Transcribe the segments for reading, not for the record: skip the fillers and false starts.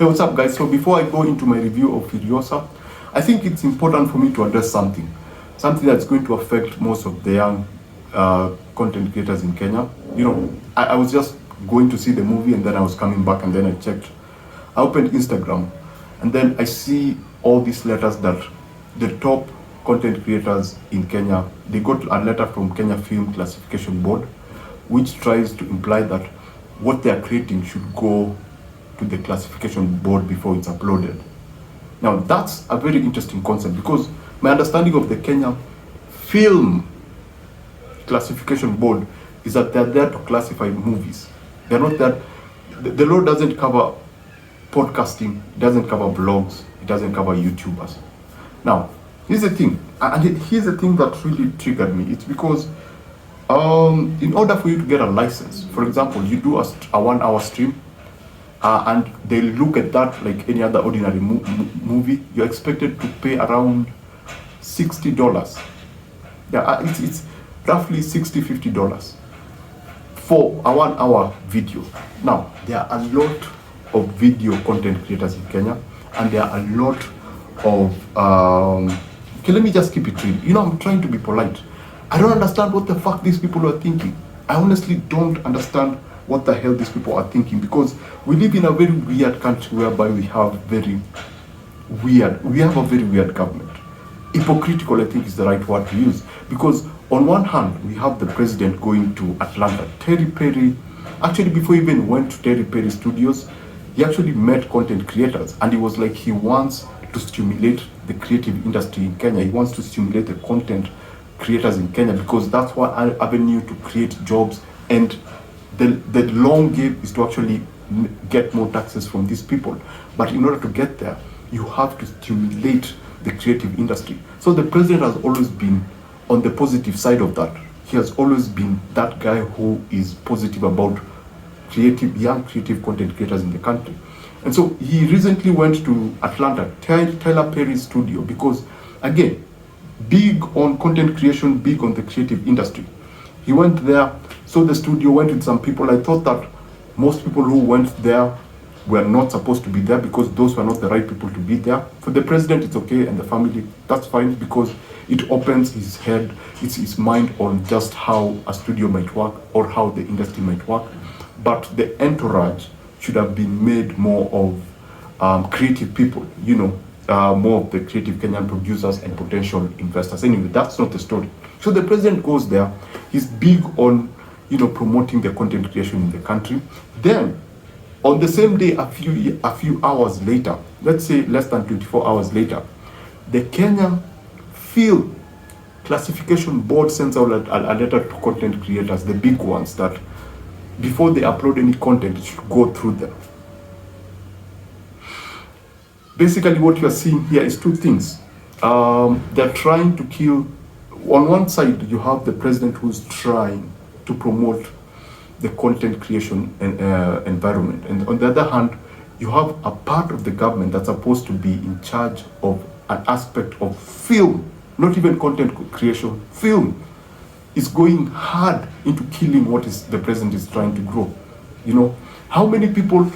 Hey, what's up, guys? So before I go into my review of Furiosa, I think it's important for me to address something that's going to affect most of the young content creators in Kenya. I was just going to see the movie and then I was coming back and then I opened Instagram and then I see all these letters that the top content creators in Kenya, they got a letter from Kenya Film Classification Board, which tries to imply that what they are creating should go to the classification board before it's uploaded. Now that's a very interesting concept because my understanding of the Kenya Film Classification Board is that they're there to classify movies. They're not that, the law doesn't cover podcasting, it doesn't cover blogs, it doesn't cover YouTubers. Now, here's the thing, and here's the thing that really triggered me. It's because in order for you to get a license, for example, you do a 1 hour stream, and they look at that like any other ordinary movie, you're expected to pay around $60. Yeah, it's roughly $50 for a 1 hour video. Now, there are a lot of video content creators in Kenya, and there are a lot of, okay, let me just keep it real. I'm trying to be polite. I don't understand what the fuck these people are thinking. I honestly don't understand what the hell these people are thinking, because we live in a very weird country whereby we have a very weird government. Hypocritical, I think, is the right word to use, because on one hand we have the president going to Atlanta. Terry Perry, actually before he even went to Terry Perry Studios, he actually met content creators and he was like, he wants to stimulate the creative industry in Kenya. He wants to stimulate the content creators in Kenya because that's one avenue to create jobs, and the long game is to actually get more taxes from these people. But in order to get there, you have to stimulate the creative industry. So the president has always been on the positive side of that. He has always been that guy who is positive about young creative content creators in the country. And so he recently went to Atlanta, Tyler Perry's studio, because again, big on content creation, big on the creative industry. He went there, saw the studio, went with some people. I thought that most people who went there were not supposed to be there because those were not the right people to be there. For the president, it's okay, and the family, that's fine, because it opens his head, it's his mind on just how a studio might work or how the industry might work. But the entourage should have been made more of creative people, more of the creative Kenyan producers and potential investors. Anyway, that's not the story. So the president goes there, he's big on, promoting the content creation in the country. Then, on the same day, a few hours later, let's say less than 24 hours later, the Kenya Film Classification Board sends out a letter to content creators, the big ones, that before they upload any content, it should go through them. Basically, what you are seeing here is two things. They're trying to kill, on one side, you have the president who's trying to promote the content creation environment. And on the other hand, you have a part of the government that's supposed to be in charge of an aspect of film, not even content creation, film, is going hard into killing what is the president is trying to grow. How many people,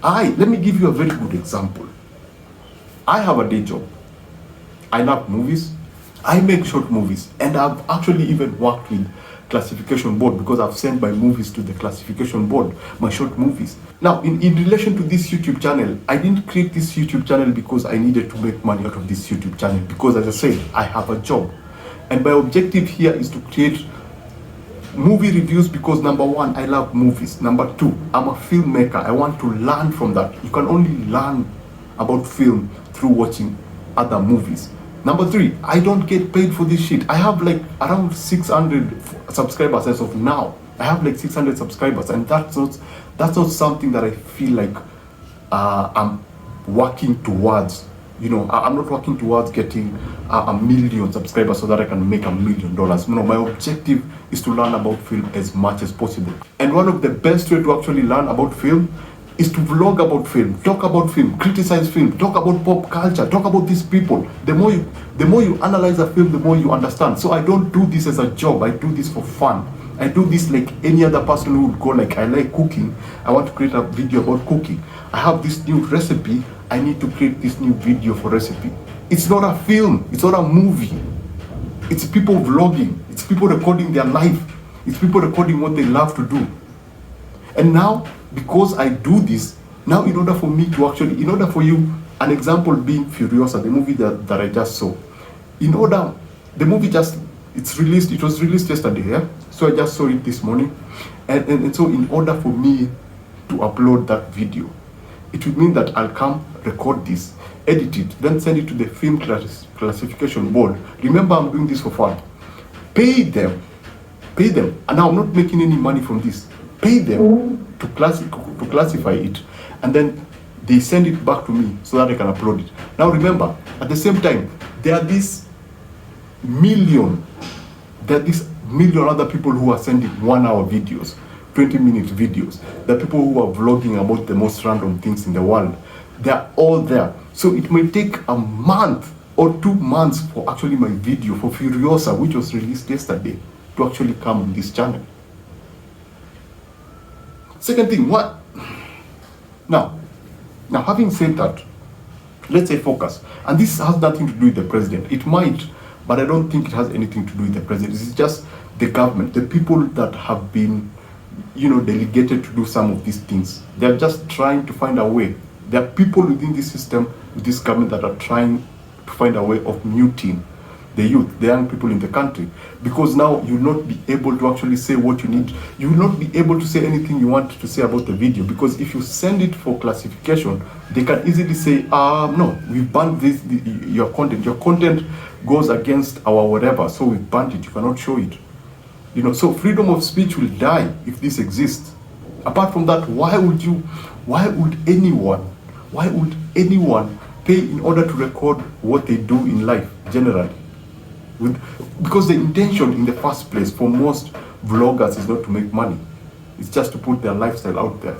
let me give you a very good example. I have a day job. I love movies. I make short movies, and I've actually even worked with classification board because I've sent my movies to the classification board, my short movies. Now, in relation to this YouTube channel, I didn't create this YouTube channel because I needed to make money out of this YouTube channel, because as I said, I have a job. And my objective here is to create movie reviews because number one, I love movies. Number two, I'm a filmmaker. I want to learn from that. You can only learn about film through watching other movies. Number three, I don't get paid for this shit. I have like around 600 subscribers as of now. I have like 600 subscribers, and that's not something that I feel like I'm working towards. I'm not working towards getting a million subscribers so that I can make $1 million. No, my objective is to learn about film as much as possible. And one of the best way to actually learn about film is to vlog about film, talk about film, criticize film, talk about pop culture, talk about these people. The more you analyze a film, the more you understand. So I don't do this as a job. I do this for fun. I do this like any other person who would go like, I like cooking, I want to create a video about cooking. I have this new recipe, I need to create this new video for recipe. It's not a film, it's not a movie. It's people vlogging, it's people recording their life, it's people recording what they love to do. And now, because I do this, now in order for me to actually, in order for you, an example being Furiosa, the movie that I just saw. The movie it was released yesterday, yeah? So I just saw it this morning. And so in order for me to upload that video, it would mean that I'll come, record this, edit it, then send it to the film classification board. Remember, I'm doing this for fun. Pay them. And now I'm not making any money from this. Pay them to classify it, and then they send it back to me so that I can upload it. Now remember, at the same time, there are these million other people who are sending 1 hour videos, 20-minute videos. There are people who are vlogging about the most random things in the world. They're all there. So it may take a month or 2 months for actually my video for Furiosa, which was released yesterday, to actually come on this channel. Second thing, what? Now, having said that, let's say focus. And this has nothing to do with the president. It might, but I don't think it has anything to do with the president. It's just the government, the people that have been, delegated to do some of these things. They're just trying to find a way. There are people within this system, with this government, that are trying to find a way of muting the youth, the young people in the country, because now you'll not be able to actually say what you need. You will not be able to say anything you want to say about the video, because if you send it for classification, they can easily say, no, we've banned your content goes against our whatever, so we've banned it, you cannot show it. So freedom of speech will die if this exists. Apart from that, why would anyone pay in order to record what they do in life generally? Because the intention in the first place for most vloggers is not to make money. It's just to put their lifestyle out there.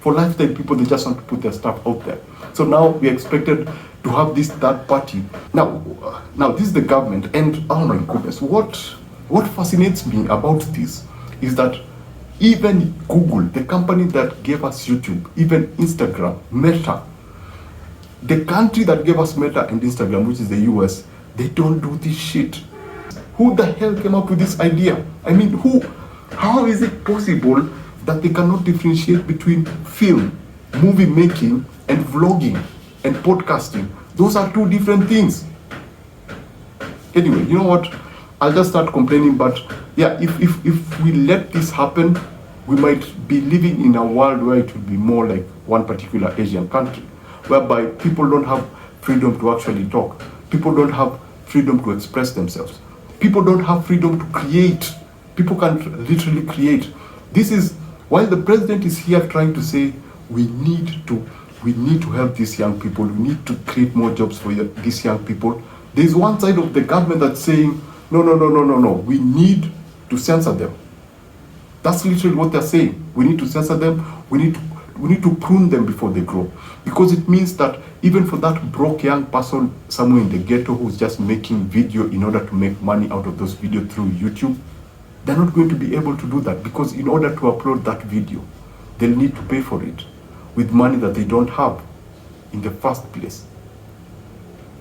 For lifestyle people, they just want to put their stuff out there. So now we are expected to have this third party. Now this is the government, and oh my goodness, what fascinates me about this is that even Google, the company that gave us YouTube, even Instagram, Meta, the country that gave us Meta and Instagram, which is the US, they don't do this shit. Who the hell came up with this idea? I mean, how is it possible that they cannot differentiate between film, movie making, and vlogging and podcasting? Those are two different things. Anyway, you know what? I'll just start complaining, but yeah, if we let this happen, we might be living in a world where it will be more like one particular Asian country, whereby people don't have freedom to actually talk. People don't have freedom to express themselves. People don't have freedom to create. People can't literally create. This is while the president is here trying to say we need to help these young people. We need to create more jobs for these young people. There's one side of the government that's saying no. We need to censor them. That's literally what they're saying. We need to censor them. We need to prune them before they grow, because it means that even for that broke young person somewhere in the ghetto who's just making video in order to make money out of those videos through YouTube, they're not going to be able to do that, because in order to upload that video, they'll need to pay for it with money that they don't have in the first place.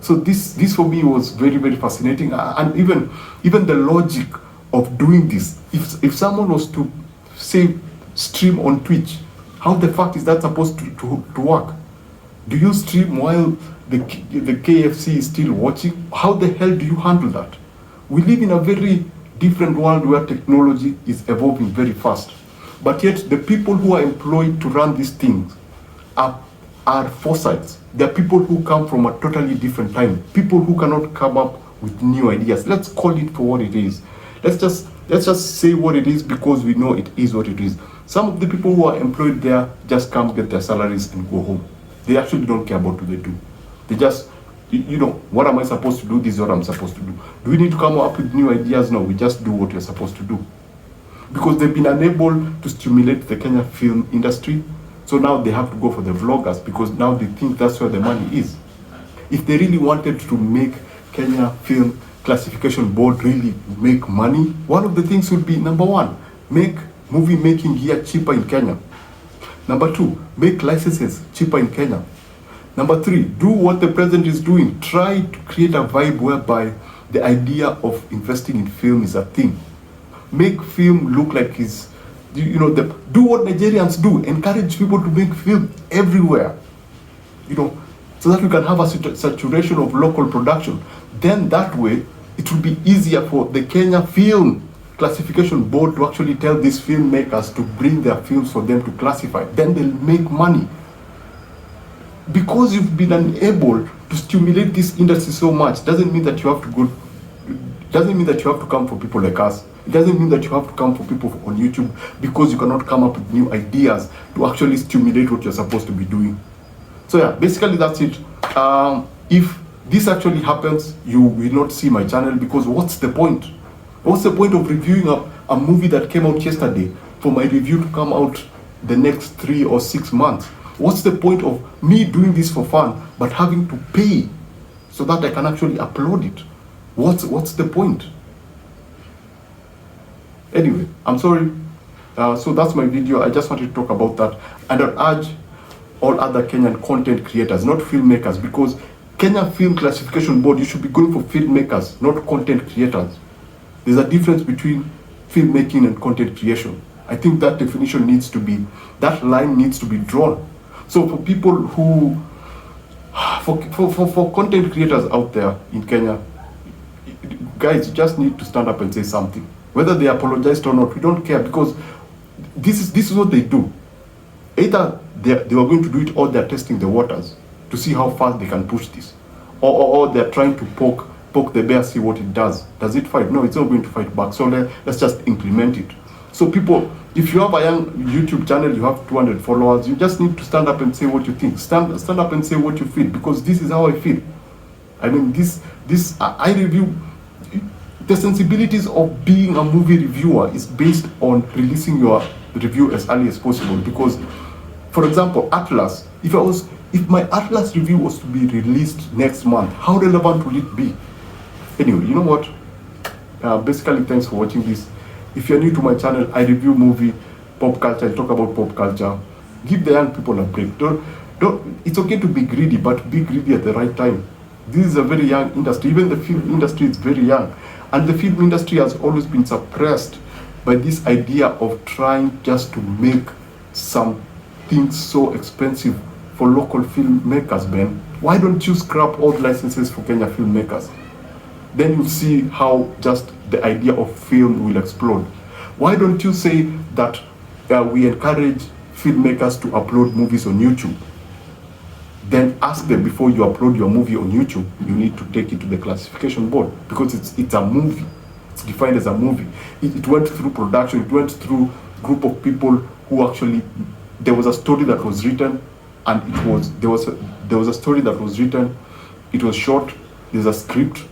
So this for me was very, very fascinating, and even the logic of doing this. If someone was to say stream on Twitch, how the fuck is that supposed to work? Do you stream while the KFC is still watching? How the hell do you handle that? We live in a very different world where technology is evolving very fast, but yet the people who are employed to run these things are foresights. They're people who come from a totally different time, people who cannot come up with new ideas. Let's call it for what it is. Let's just say what it is, because we know it is what it is. Some of the people who are employed there just come, get their salaries, and go home. They actually don't care about what they do. They just, what am I supposed to do? This is what I'm supposed to do. Do we need to come up with new ideas? No, we just do what we're supposed to do. Because they've been unable to stimulate the Kenya film industry, so now they have to go for the vloggers, because now they think that's where the money is. If they really wanted to make Kenya film classification board really make money, one of the things would be, number one, make movie making here cheaper in Kenya. Number two, make licenses cheaper in Kenya. Number three, do what the president is doing. Try to create a vibe whereby the idea of investing in film is a thing. Make film look like do what Nigerians do. Encourage people to make film everywhere, so that we can have a saturation of local production. Then that way, it will be easier for the Kenya Film Classification Board to actually tell these filmmakers to bring their films for them to classify. Then they'll make money. Because you've been unable to stimulate this industry so much, doesn't mean that you have to come for people like us. It doesn't mean that you have to come for people on YouTube because you cannot come up with new ideas to actually stimulate what you're supposed to be doing. So yeah, basically that's it. If this actually happens, you will not see my channel, because what's the point? What's the point of reviewing a movie that came out yesterday for my review to come out the next 3 or 6 months? What's the point of me doing this for fun but having to pay so that I can actually upload it? What's the point? Anyway, I'm sorry. So that's my video. I just wanted to talk about that. And I urge all other Kenyan content creators, not filmmakers, because Kenya Film Classification Board, you should be going for filmmakers, not content creators. There's a difference between filmmaking and content creation. I think that that line needs to be drawn. So for people who, for content creators out there in Kenya, guys, you just need to stand up and say something. Whether they apologized or not, we don't care, because this is what they do. Either they are going to do it, or they're testing the waters to see how fast they can push this, or they're trying to poke the bear, see what it does. Does it fight? No, it's not going to fight back. So let's just implement it. So people, if you have a young YouTube channel, you have 200 followers, you just need to stand up and say what you think. Stand up and say what you feel, because this is how I feel. I mean, I review. The sensibilities of being a movie reviewer is based on releasing your review as early as possible. Because, for example, Atlas, if my Atlas review was to be released next month, how relevant will it be? Anyway, you know what? Basically, thanks for watching this. If you're new to my channel, I review movie, pop culture, I talk about pop culture. Give the young people a break. It's okay to be greedy, but be greedy at the right time. This is a very young industry. Even the film industry is very young. And the film industry has always been suppressed by this idea of trying just to make something so expensive for local filmmakers, man. Why don't you scrap all the licenses for Kenya filmmakers? Then you'll see how just the idea of film will explode. Why don't you say that we encourage filmmakers to upload movies on YouTube? Then ask them, before you upload your movie on YouTube, you need to take it to the classification board, because it's a movie. It's defined as a movie. It went through production. It went through a group of people who actually, there was a story that was written, and there was a story that was written. It was short. There's a script.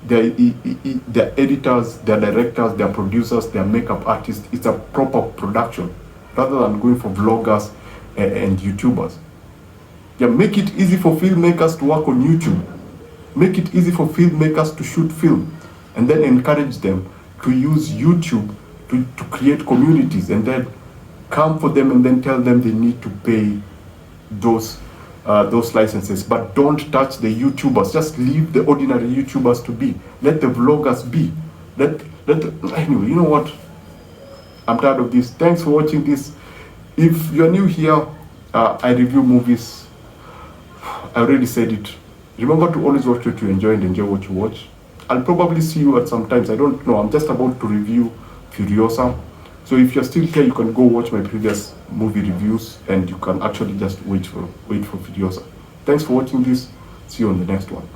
There are editors, there are directors, there are producers, there are makeup artists. It's a proper production, rather than going for vloggers and YouTubers. Yeah, make it easy for filmmakers to work on YouTube. Make it easy for filmmakers to shoot film, and then encourage them to use YouTube to create communities, and then come for them and then tell them they need to pay those licenses. But don't touch the YouTubers. Just leave the ordinary YouTubers to be. Let the vloggers be. Anyway, you know what? I'm tired of this. Thanks for watching this. If you're new here, I review movies. I already said it. Remember to always watch what you enjoy and enjoy what you watch. I'll probably see you at some times. I don't know. I'm just about to review Furiosa. So if you're still here, you can go watch my previous movie reviews, and you can actually just wait for Furiosa. Thanks for watching this. See you on the next one.